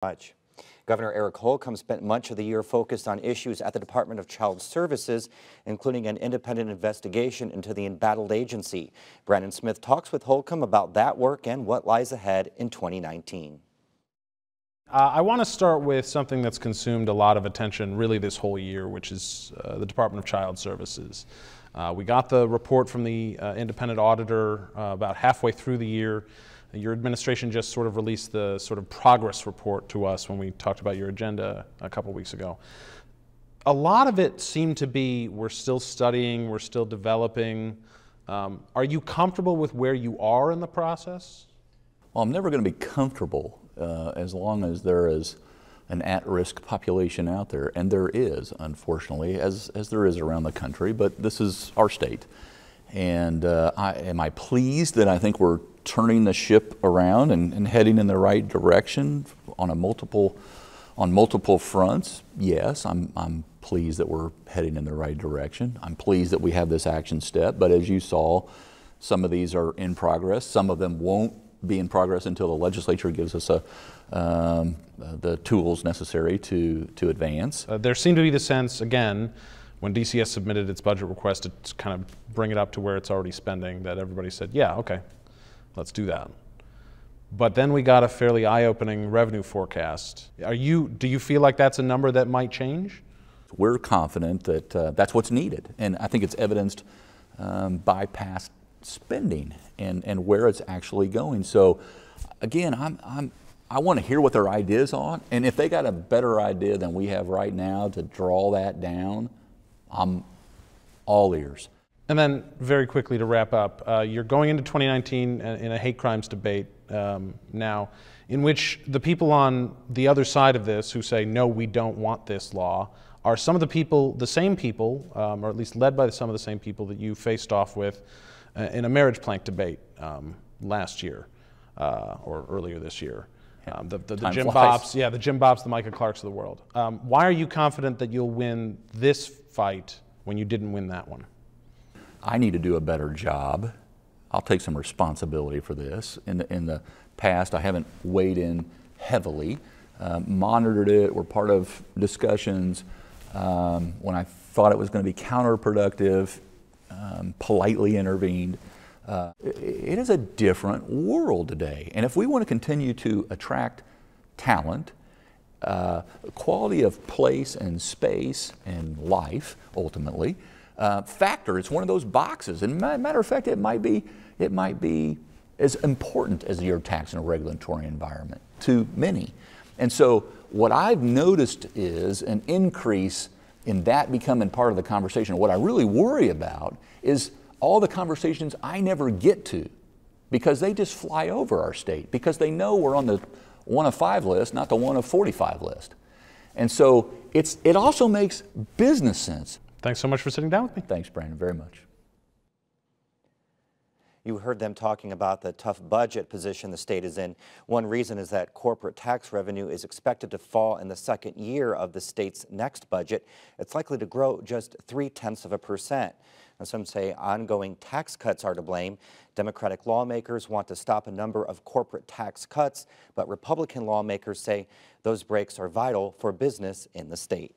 Much. Governor Eric Holcomb spent much of the year focused on issues at the Department of Child Services, including an independent investigation into the embattled agency. Brandon Smith talks with Holcomb about that work and what lies ahead in 2019. I want to start with something that's consumed a lot of attention really this whole year, which is the Department of Child Services. We got the report from the independent auditor about halfway through the year. Your administration just sort of released the sort of progress report to us when we talked about your agenda a couple weeks ago. A lot of it seemed to be we're still studying, we're still developing. Are you comfortable with where you are in the process? Well, I'm never going to be comfortable as long as there is an at-risk population out there, and there is, unfortunately, as there is around the country, but this is our state. And am I pleased that I think we're turning the ship around and heading in the right direction on multiple fronts? Yes, I'm pleased that we're heading in the right direction. I'm pleased that we have this action step, but as you saw, some of these are in progress. Some of them won't be in progress until the legislature gives us the tools necessary to advance. There seemed to be the sense, again, when DCS submitted its budget request to kind of bring it up to where it's already spending, that everybody said, yeah, okay, let's do that. But then we got a fairly eye-opening revenue forecast. Do you feel like that's a number that might change? We're confident that that's what's needed, and I think it's evidenced by past spending and where it's actually going. So again, I want to hear what their ideas are, and if they got a better idea than we have right now to draw that down, I'm all ears. And then very quickly to wrap up, you're going into 2019 in a hate crimes debate now, in which the people on the other side of this who say, no, we don't want this law, are some of the people, the same people, or at least led by some of the same people that you faced off with in a marriage plank debate last year or earlier this year. The Jim Bops, the Jim Bops, the Micah Clarks of the world. Why are you confident that you'll win this fight when you didn't win that one? I need to do a better job. I'll take some responsibility for this. In the past, I haven't weighed in heavily, monitored it, were part of discussions. When I thought it was going to be counterproductive, politely intervened. It is a different world today. And if we want to continue to attract talent, quality of place and space and life, ultimately, factor, it's one of those boxes. And matter of fact, it might be as important as your tax and regulatory environment to many. And so what I've noticed is an increase in that becoming part of the conversation. What I really worry about is all the conversations I never get to because they just fly over our state because they know we're on the 1 of 5 list, not the 1 of 45 list. And so it also makes business sense. Thanks so much for sitting down with me. Thanks, Brandon, very much. You heard them talking about the tough budget position the state is in. One reason is that corporate tax revenue is expected to fall in the second year of the state's next budget. It's likely to grow just 0.3%. Now, some say ongoing tax cuts are to blame. Democratic lawmakers want to stop a number of corporate tax cuts, but Republican lawmakers say those breaks are vital for business in the state.